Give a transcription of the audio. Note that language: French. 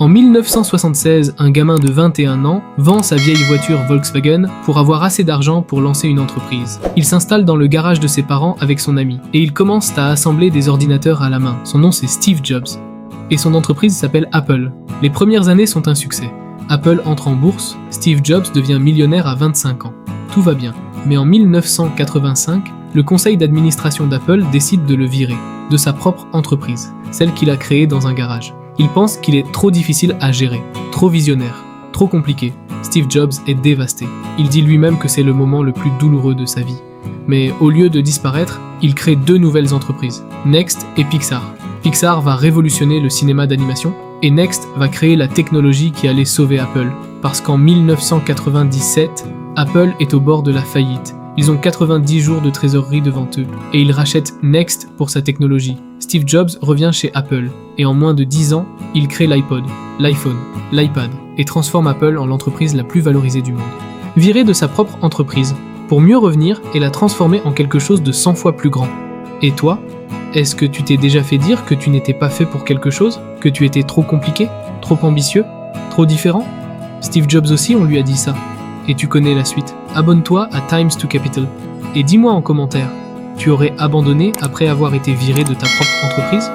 En 1976, un gamin de 21 ans vend sa vieille voiture Volkswagen pour avoir assez d'argent pour lancer une entreprise. Il s'installe dans le garage de ses parents avec son ami et il commence à assembler des ordinateurs à la main. Son nom c'est Steve Jobs et son entreprise s'appelle Apple. Les premières années sont un succès. Apple entre en bourse, Steve Jobs devient millionnaire à 25 ans. Tout va bien. Mais en 1985, le conseil d'administration d'Apple décide de le virer de sa propre entreprise, celle qu'il a créée dans un garage. Il pense qu'il est trop difficile à gérer, trop visionnaire, trop compliqué. Steve Jobs est dévasté. Il dit lui-même que c'est le moment le plus douloureux de sa vie. Mais au lieu de disparaître, il crée 2 nouvelles entreprises, Next et Pixar. Pixar va révolutionner le cinéma d'animation et Next va créer la technologie qui allait sauver Apple. Parce qu'en 1997, Apple est au bord de la faillite. Ils ont 90 jours de trésorerie devant eux et ils rachètent Next pour sa technologie. Steve Jobs revient chez Apple et en moins de 10 ans, il crée l'iPod, l'iPhone, l'iPad et transforme Apple en l'entreprise la plus valorisée du monde. Viré de sa propre entreprise pour mieux revenir et la transformer en quelque chose de 100 fois plus grand. Et toi, est-ce que tu t'es déjà fait dire que tu n'étais pas fait pour quelque chose? Que tu étais trop compliqué? Trop ambitieux? Trop différent? Steve Jobs aussi, on lui a dit ça. Et tu connais la suite. Abonne-toi à Times to Capital. Et dis-moi en commentaire, tu aurais abandonné après avoir été viré de ta propre entreprise ?